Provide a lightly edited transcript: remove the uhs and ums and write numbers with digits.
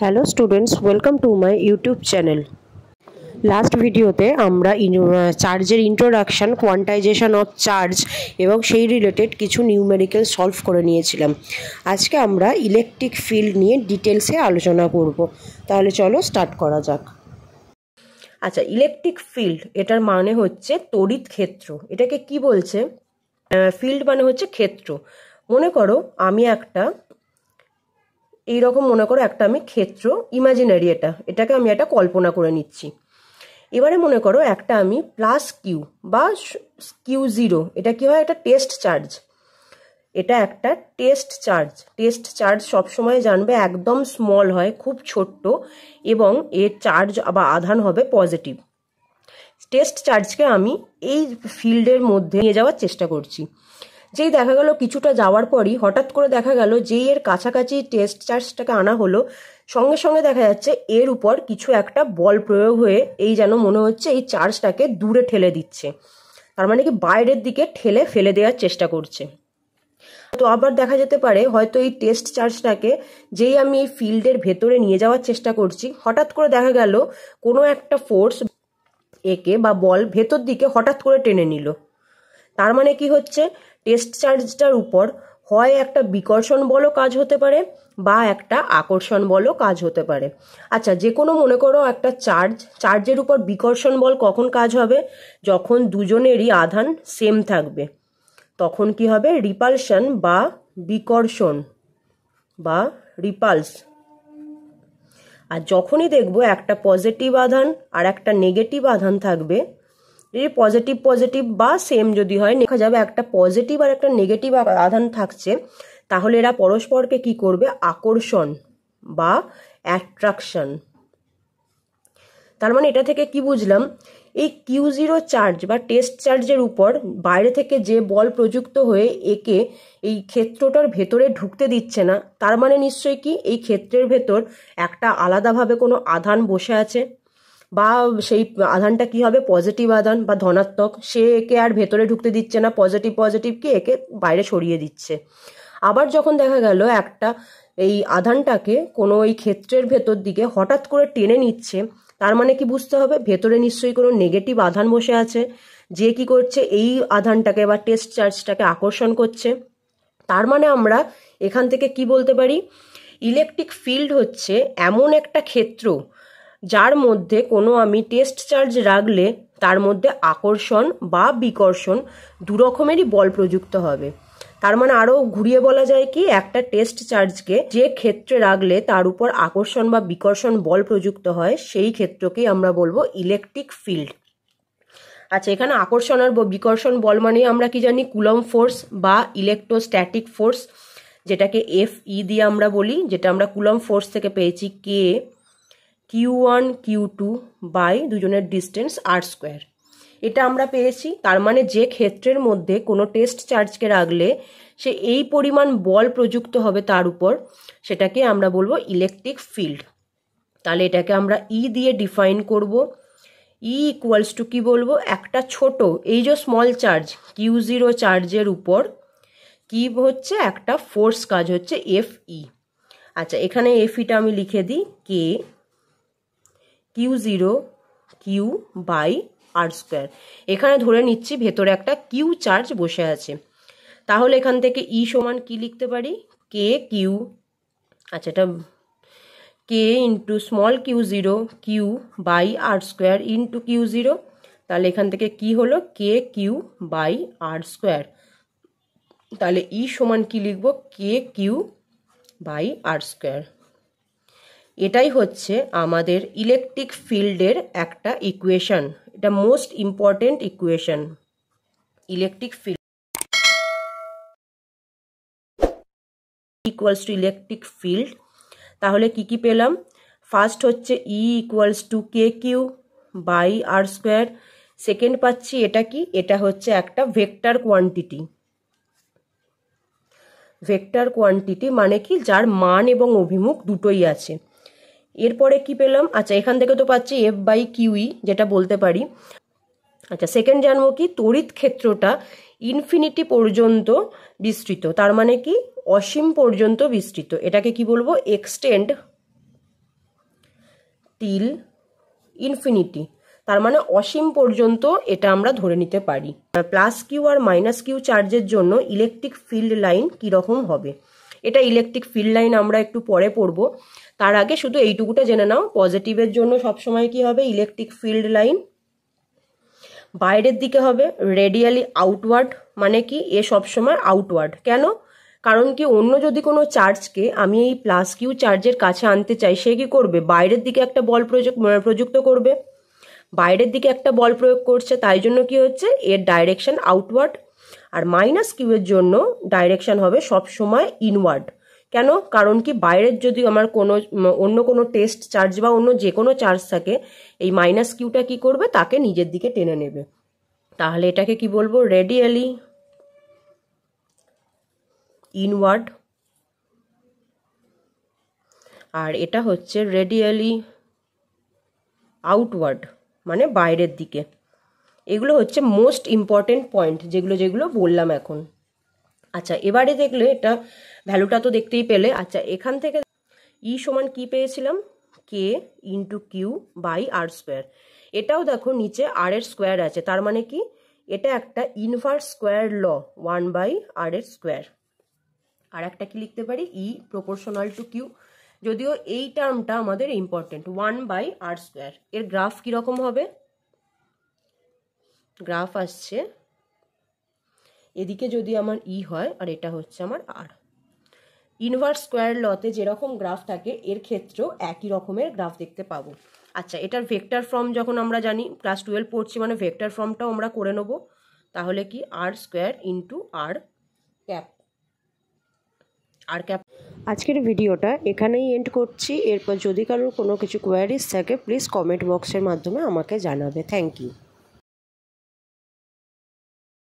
Hello students, welcome to my YouTube channel. Last ভিডিওতে আমরা চার্জের ইন্ট্রোডাকশান, কোয়ান্টাইজেশন অফ চার্জ এবং সেই রিলেটেড কিছু নিউমেরিক্যাল সলভ করে নিয়েছিলাম। আজকে আমরা ইলেকট্রিক ফিল্ড নিয়ে ডিটেলসে আলোচনা করব। তাহলে চলো স্টার্ট করা যাক। আচ্ছা, ইলেকট্রিক ফিল্ড এটার মানে হচ্ছে তড়িৎ ক্ষেত্র। এটাকে কি বলছে? ফিল্ড মানে হচ্ছে ক্ষেত্র। মনে করো আমি একটা এইরকম আমি ক্ষেত্র ইমাজিনারি, এটাকে আমি একটা কল্পনা করে নিচ্ছি। এবারে মনে করো একটা আমি প্লাস কিউ বা কিউ জিরো, এটা কি হয়? এটা টেস্ট চার্জ। এটা একটা টেস্ট চার্জ সবসময় জানবে একদম স্মল হয়, খুব ছোট্ট, এবং এর চার্জ বা আধান হবে পজিটিভ। টেস্ট চার্জকে আমি এই ফিল্ডের মধ্যে নিয়ে যাওয়ার চেষ্টা করছি। যেই দেখা গেল কিছুটা যাওয়ার পরই হঠাৎ করে দেখা গেল যেই এর কাছাকাছি টেস্ট চার্জটাকে আনা হলো, সঙ্গে সঙ্গে দেখা যাচ্ছে এর উপর কিছু একটা বল প্রয়োগ হয়ে এই যেন মনে হচ্ছে এই চার্জটাকে দূরে ঠেলে দিচ্ছে। তার মানে কি বাইরের দিকে ঠেলে ফেলে দেওয়ার চেষ্টা করছে। তো আবার দেখা যেতে পারে হয়তো এই টেস্ট চার্জটাকে যেই আমি এই ফিল্ডের ভেতরে নিয়ে যাওয়ার চেষ্টা করছি, হঠাৎ করে দেখা গেল কোনো একটা ফোর্স একে বা বল ভেতর দিকে হঠাৎ করে টেনে নিল। তার মানে কি হচ্ছে? টেস্ট চার্জটার উপর হয় একটা বিকর্ষণ বলও কাজ হতে পারে বা একটা আকর্ষণ বলও কাজ হতে পারে। আচ্ছা, যে কোনো মনে করো একটা চার্জের উপর বিকর্ষণ বল কখন কাজ হবে? যখন দুজনেরই আধান সেম থাকবে, তখন কি হবে? রিপালশন বা বিকর্ষণ বা রিপালস। আর যখনই দেখবো একটা পজিটিভ আধান আর একটা নেগেটিভ আধান থাকবে, যদি পজিটিভ বা সেম যদি হয়, দেখা যাবে একটা পজিটিভ আর একটা নেগেটিভ আধান থাকছে, তাহলে এরা পরস্পরকে কি করবে? আকর্ষণ বা অ্যাট্রাকশন। তার মানে এটা থেকে কি বুঝলাম? এই কিউ জিরো চার্জ বা টেস্ট চার্জের উপর বাইরে থেকে যে বল প্রযুক্ত হয়ে একে এই ক্ষেত্রটার ভেতরে ঢুকতে দিচ্ছে না, তার মানে নিশ্চয়ই কি এই ক্ষেত্রের ভেতর একটা আলাদাভাবে কোনো আধান বসে আছে, বা সেই আধানটা কি হবে? পজিটিভ আধান বা ধনাত্মক। সে একে আর ভেতরে ঢুকতে দিচ্ছে না, পজিটিভকে একে বাইরে সরিয়ে দিচ্ছে। আবার যখন দেখা গেল একটা এই আধানটাকে কোনো এই ক্ষেত্রের ভেতর দিকে হঠাৎ করে টেনে নিচ্ছে, তার মানে কি বুঝতে হবে? ভেতরে নিশ্চয়ই কোনো নেগেটিভ আধান বসে আছে, যে কি করছে? এই আধানটাকে বা টেস্ট চার্জটাকে আকর্ষণ করছে। তার মানে আমরা এখান থেকে কি বলতে পারি? ইলেকট্রিক ফিল্ড হচ্ছে এমন একটা ক্ষেত্র যার মধ্যে কোনো আমি টেস্ট চার্জ রাখলে তার মধ্যে আকর্ষণ বা বিকর্ষণ দু রকমেরই বল প্রযুক্ত হবে। তার মানে আরও ঘুরিয়ে বলা যায় কি, একটা টেস্ট চার্জকে যে ক্ষেত্রে রাখলে তার উপর আকর্ষণ বা বিকর্ষণ বল প্রযুক্ত হয়, সেই ক্ষেত্রকেই আমরা বলবো ইলেকট্রিক ফিল্ড। আচ্ছা, এখানে আকর্ষণ আর বিকর্ষণ বল মানে আমরা কি জানি? কুলম্ব ফোর্স বা ইলেকট্রোস্ট্যাটিক ফোর্স, যেটাকে FE দিয়ে আমরা বলি, যেটা আমরা কুলম্ব ফোর্স থেকে পেয়েছি কে Q1 Q2 বাই দুজনের ডিস্টেন্স r²। এটা আমরা পেয়েছি। তার মানে যে ক্ষেত্রের মধ্যে কোনো টেস্ট চার্জকে রাখলে সে এই পরিমাণ বল প্রযুক্ত হবে তার উপর, সেটাকে আমরা বলবো ইলেকট্রিক ফিল্ড। তাহলে এটাকে আমরা E দিয়ে ডিফাইন করব। E ইকুয়ালস টু কি বলবো? একটা ছোট এই যে স্মল চার্জ Q0 চার্জের উপর কি হচ্ছে? একটা ফোর্স কাজ হচ্ছে FE। আচ্ছা, এখানে FEটা আমি লিখে দিই কে Q0 Q বাই r²। এখানে ধরে নিচ্ছি ভেতরে একটা কিউ চার্জ বসে আছে। তাহলে এখান থেকে E সমান কি লিখতে পারি? কে কিউ, আচ্ছা এটা K into small Q0 Q by r² into Q0। তাহলে এখান থেকে কি হলো? K Q by r²। তাহলে E সমান কি লিখবো? K Q by r²। এটাই হচ্ছে আমাদের ইলেকট্রিক ফিল্ডের একটা ইকুয়েশন। এটা most important equation, electric field equals to electric field. তাহলে কি কি পেলাম? ফার্স্ট হচ্ছে E equals to K Q by r²। Second পাচ্ছি এটা কি? এটা হচ্ছে একটা ভেক্টর কোয়ান্টিটি, মানে কি যার মান এবং অভিমুখ দুটোই আছে। এরপরে কি পেলাম? আচ্ছা, এখান থেকে তো পাচ্ছি F/QE, যেটা বলতে পারি। আচ্ছা, সেকেন্ড জানবো কি? তড়িৎ ক্ষেত্রটা ইনফিনিটি পর্যন্ত বিস্তৃত, তার মানে কি অসীম পর্যন্ত বিস্তৃত। এটাকে কি বলবো? এক্সটেন্ড টিল ইনফিনিটি, তার মানে অসীম পর্যন্ত এটা আমরা ধরে নিতে পারি। Plus Q R minus Q চার্জের জন্য ইলেকট্রিক ফিল্ড লাইন কীরকম হবে, এটা ইলেকট্রিক ফিল্ড লাইন আমরা একটু পরে পড়বো। তার আগে শুধু এইটুকুটা জেনে নাও, পজিটিভের জন্য সবসময় কি হবে, ইলেকট্রিক ফিল্ড লাইন বাইরের দিকে হবে, রেডিয়ালি আউটওয়ার্ড, মানে কি এ সবসময় আউটওয়ার্ড। কেন? কারণ কি অন্য যদি কোনো চার্জকে আমি এই প্লাস কিউ চার্জের কাছে আনতে চাই, সে কি করবে, বাইরের দিকে একটা বল প্রযুক্ত করবে, বাইরের দিকে একটা বল প্রয়োগ করছে, তাই জন্য কি হচ্ছে এর ডাইরেকশন আউটওয়ার্ড। আর মাইনাস কিউ এর জন্য ডাইরেকশন হবে সবসময় ইনওয়ার্ড। কেন? কারণ কি বাইরের যদি আমার অন্য কোনো টেস্ট চার্জ বা অন্য যে কোনো চার্জ থাকে, এই মাইনাস কিউটা কি করবে, তাকে নিজের দিকে টেনে নেবে। তাহলে এটাকে কি বলবো, রেডিয়ালি ইনওয়ার্ড, আর এটা হচ্ছে রেডিয়ালি আউটওয়ার্ড, মানে বাইরের দিকে। এগুলো হচ্ছে মোস্ট ইম্পর্টেন্ট পয়েন্ট যেগুলো বললাম এখন। আচ্ছা, এবারে দেখলে এটা ভ্যালুটা তো দেখতেই পেলে। আচ্ছা, এখান থেকে ই সমান কি পেয়েছিলাম, K into Q by R square. এটাও দেখো নিচে আর এর স্কোয়ার আছে, তার মানে কি এটা একটা ইনভার্স স্কোয়ার ল, 1/r এর স্কোয়ার। আর একটা কি লিখতে পারি, ই প্রপোর্শনাল টু কিউ, যদিও এই টার্মটা আমাদের ইম্পর্টেন্ট, 1/r স্কোয়ার। এর গ্রাফ কিরকম হবে, গ্রাফ আসছে এদিকে যদি আমার ই হয় আর এটা হচ্ছে আমার আর। ইনভার্স স্কোয়ার লতে যেরকম গ্রাফ থাকে এর ক্ষেত্রেও একই রকমের গ্রাফ দেখতে পাবো। আচ্ছা, এটার ভেক্টর ফর্ম যখন আমরা জানি, ক্লাস 12 পড়ছি মানে ভেক্টর ফর্মটাও আমরা করে নেব। তাহলে কি আর স্কোয়ার ইন্টু আর ক্যাপ। আজকের ভিডিওটা এখানেই এন্ড করছি। এরপর যদি কারোর কোনো কিছু কোয়ারিজ থাকে প্লিজ কমেন্ট বক্সের মাধ্যমে আমাকে জানাবে। Thank you.